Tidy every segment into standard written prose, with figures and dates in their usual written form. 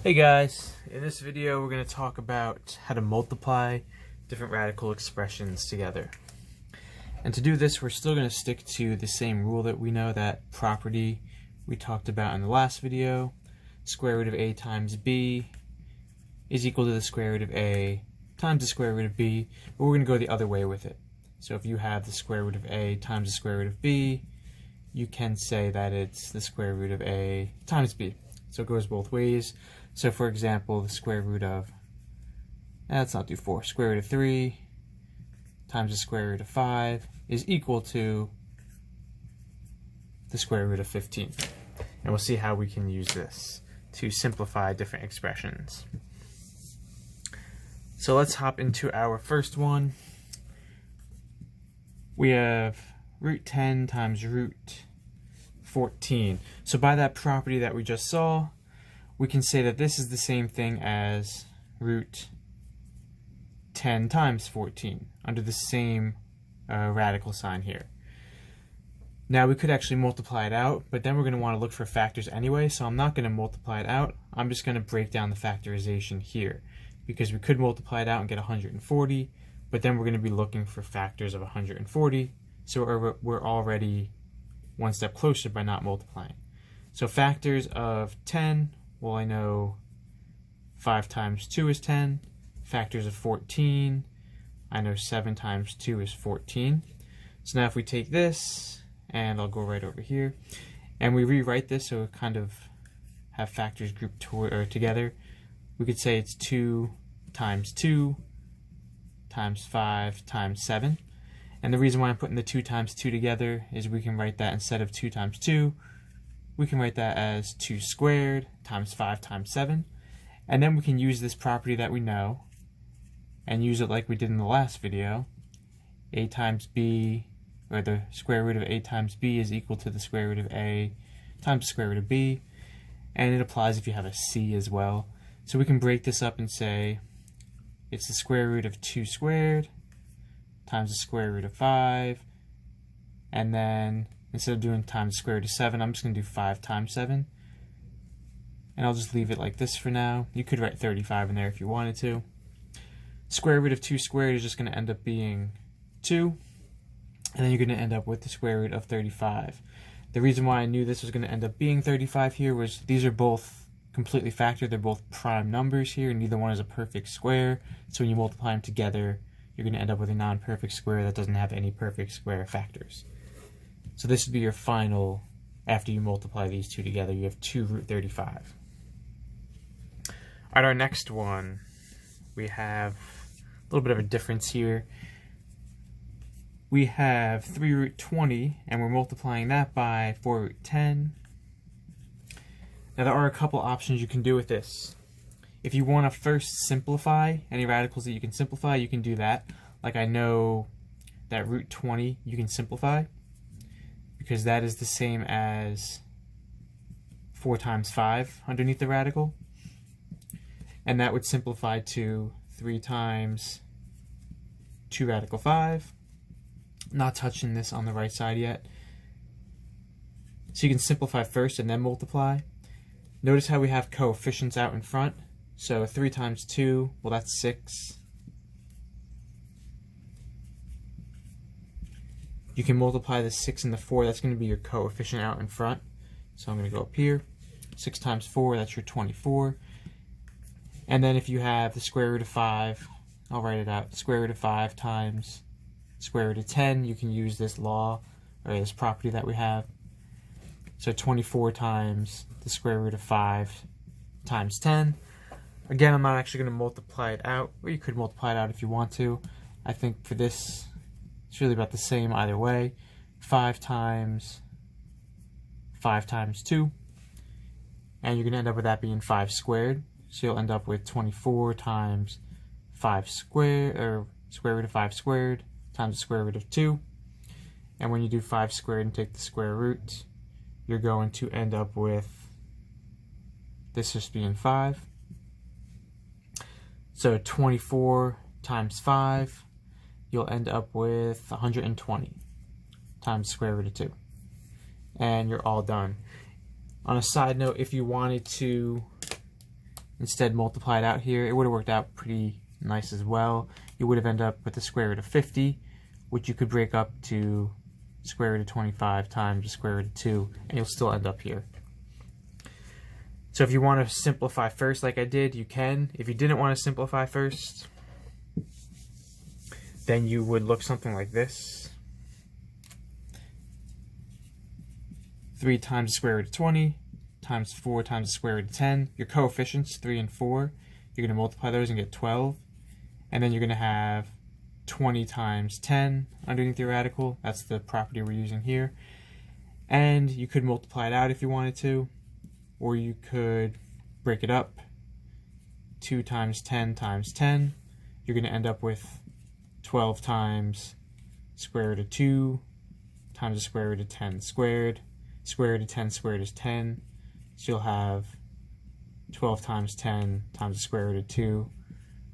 Hey guys, in this video we're going to talk about how to multiply different radical expressions together. And to do this we're still going to stick to the same rule that we know, that property we talked about in the last video. Square root of a times b is equal to the square root of a times the square root of b, but we're going to go the other way with it. So if you have the square root of a times the square root of b, you can say that it's the square root of a times b. So it goes both ways. So for example, the square root of, let's not do 4, square root of 3 times the square root of 5 is equal to the square root of 15. And we'll see how we can use this to simplify different expressions. So let's hop into our first one. We have root 10 times root 14. So by that property that we just saw, we can say that this is the same thing as root 10 times 14 under the same radical sign here. Now we could actually multiply it out, but then we're going to want to look for factors anyway, so I'm not going to multiply it out. I'm just going to break down the factorization here, because we could multiply it out and get 140, but then we're going to be looking for factors of 140, so we're already one step closer by not multiplying. So factors of 10, well, I know 5 times 2 is 10. Factors of 14, I know 7 times 2 is 14. So now if we take this, and I'll go right over here, and we rewrite this so we kind of have factors grouped together, we could say it's 2 times 2 times 5 times 7. And the reason why I'm putting the 2 times 2 together is we can write that instead of 2 times 2, we can write that as 2 squared times 5 times 7. And then we can use this property that we know and use it like we did in the last video. A times b, or the square root of a times b, is equal to the square root of a times the square root of b. And it applies if you have a c as well. So we can break this up and say it's the square root of 2 squared times the square root of 5, and then instead of doing times the square root of 7, I'm just going to do 5 times 7. And I'll just leave it like this for now. You could write 35 in there if you wanted to. Square root of 2 squared is just going to end up being 2. And then you're going to end up with the square root of 35. The reason why I knew this was going to end up being 35 here was these are both completely factored. They're both prime numbers here, and neither one is a perfect square. So when you multiply them together, you're going to end up with a non-perfect square that doesn't have any perfect square factors. So this would be your final, after you multiply these two together, you have 2 root 35. Alright, our next one, we have a little bit of a difference here. We have 3 root 20, and we're multiplying that by 4 root 10. Now there are a couple options you can do with this. If you want to first simplify any radicals that you can simplify, you can do that. Like I know that root 20 you can simplify, because that is the same as 4 times 5 underneath the radical. And that would simplify to 3 times 2 radical 5. Not touching this on the right side yet. So you can simplify first and then multiply. Notice how we have coefficients out in front. So 3 times 2, well that's 6. You can multiply the 6 and the 4, that's going to be your coefficient out in front. So I'm going to go up here. 6 times 4, that's your 24. And then if you have the square root of 5, I'll write it out. Square root of 5 times square root of 10, you can use this law, or this property that we have. So 24 times the square root of 5 times 10. Again, I'm not actually going to multiply it out, or you could multiply it out if you want to. I think for this, it's really about the same either way. 5 times 2. And you're going to end up with that being 5 squared. So you'll end up with 24 times 5 squared, or square root of 5 squared, times the square root of 2. And when you do 5 squared and take the square root, you're going to end up with this just being 5. So 24 times 5, you'll end up with 120 times the square root of 2. And you're all done. On a side note, if you wanted to instead multiply it out here, it would have worked out pretty nice as well. You would have ended up with the square root of 50, which you could break up to square root of 25 times the square root of 2, and you'll still end up here. So if you want to simplify first like I did, you can. If you didn't want to simplify first, then you would look something like this. 3 times the square root of 20 times 4 times the square root of 10. Your coefficients, 3 and 4, you're going to multiply those and get 12. And then you're going to have 20 times 10 underneath your radical. That's the property we're using here. And you could multiply it out if you wanted to, or you could break it up. 2 times 10 times 10. You're going to end up with 12 times square root of 2 times the square root of 10 squared. Square root of 10 squared is 10. So you'll have 12 times 10 times the square root of 2,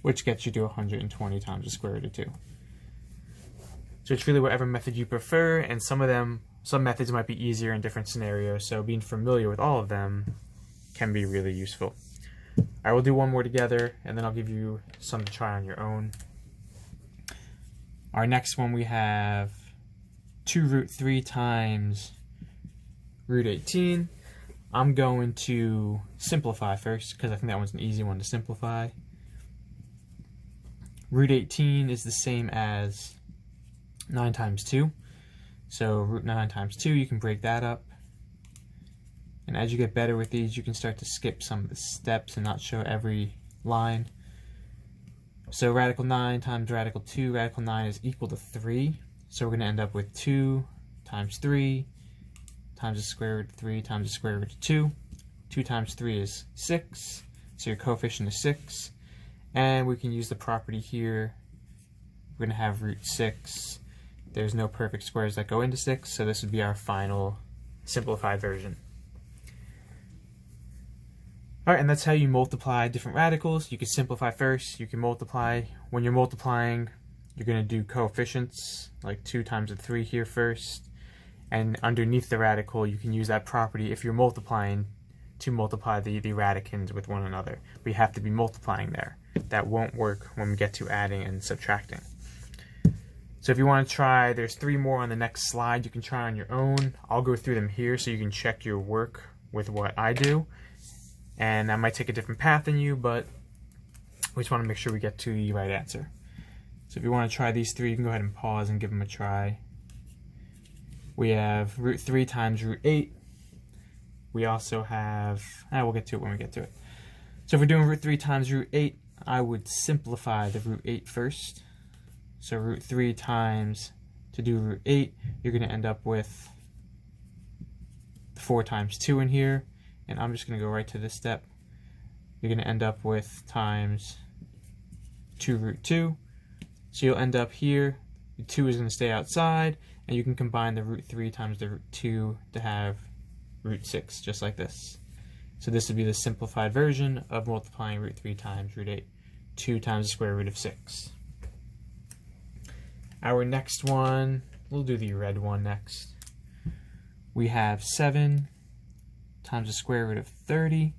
which gets you to 120 times the square root of 2. So it's really whatever method you prefer, and some methods might be easier in different scenarios, so being familiar with all of them can be really useful. I will do one more together, and then I'll give you some to try on your own. Our next one, we have 2 root 3 times root 18. I'm going to simplify first, because I think that one's an easy one to simplify. Root 18 is the same as 9 times 2. So root 9 times 2, you can break that up. And as you get better with these, you can start to skip some of the steps and not show every line. So radical 9 times radical 2, radical 9 is equal to 3. So we're going to end up with 2 times 3 times the square root of 3 times the square root of 2. 2 times 3 is 6, so your coefficient is 6. And we can use the property here. We're going to have root 6. There's no perfect squares that go into 6, so this would be our final simplified version. Alright, and that's how you multiply different radicals. You can simplify first, you can multiply. When you're multiplying, you're going to do coefficients, like 2 times the 3 here first. And underneath the radical, you can use that property if you're multiplying to multiply the radicands with one another. But you have to be multiplying there. That won't work when we get to adding and subtracting. So if you want to try, there's 3 more on the next slide you can try on your own. I'll go through them here so you can check your work with what I do. And I might take a different path than you, but we just want to make sure we get to the right answer. So if you want to try these 3, you can go ahead and pause and give them a try. We have root 3 times root 8. We also have, we'll get to it when we get to it. So if we're doing root 3 times root 8, I would simplify the root 8 first. So root 3 times, to do root 8, you're going to end up with 4 times 2 in here. And I'm just going to go right to this step. You're going to end up with times 2 root 2. So you'll end up here. The 2 is going to stay outside. And you can combine the root 3 times the root 2 to have root 6, just like this. So this would be the simplified version of multiplying root 3 times root 8. 2 times the square root of 6. Our next one, we'll do the red one next. We have 7 times the square root of 30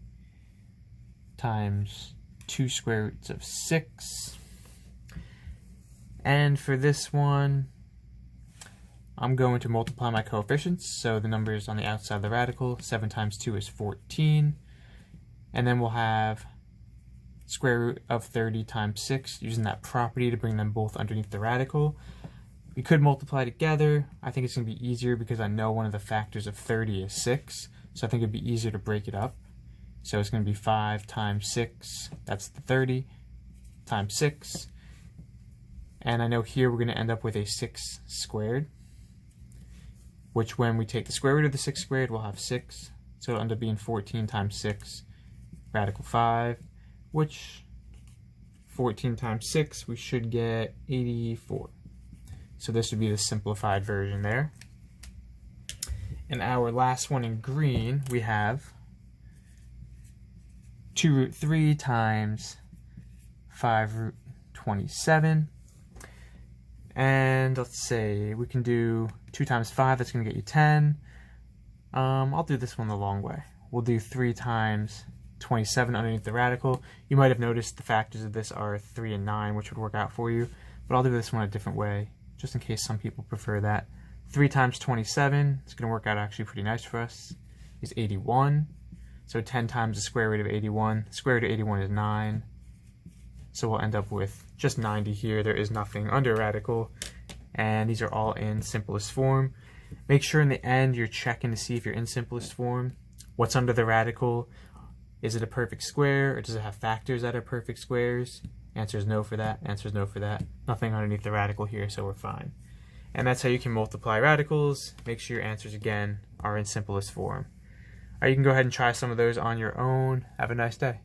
times 2 square roots of 6. And for this one, I'm going to multiply my coefficients, so the numbers on the outside of the radical. 7 times 2 is 14. And then we'll have square root of 30 times 6, using that property to bring them both underneath the radical. We could multiply together. I think it's going to be easier because I know one of the factors of 30 is 6, so I think it'd be easier to break it up. So it's going to be 5 times 6, that's the 30, times 6. And I know here we're going to end up with a 6 squared, which when we take the square root of the 6 squared, we'll have 6. So it'll end up being 14 times 6, radical 5, which 14 times 6, we should get 84. So this would be the simplified version there. And our last one in green, we have 2 root 3 times 5 root 27. And let's say we can do 2 times 5, that's going to get you 10. I'll do this one the long way. We'll do 3 times 27 underneath the radical. You might have noticed the factors of this are 3 and 9, which would work out for you, but I'll do this one a different way, just in case some people prefer that. 3 times 27, it's going to work out actually pretty nice for us, is 81. So 10 times the square root of 81. The square root of 81 is 9. So we'll end up with just 90 here. There is nothing under radical. And these are all in simplest form. Make sure in the end you're checking to see if you're in simplest form. What's under the radical? Is it a perfect square, or does it have factors that are perfect squares? Answer is no for that. Answer is no for that. Nothing underneath the radical here, so we're fine. And that's how you can multiply radicals. Make sure your answers, again, are in simplest form. All right, you can go ahead and try some of those on your own. Have a nice day.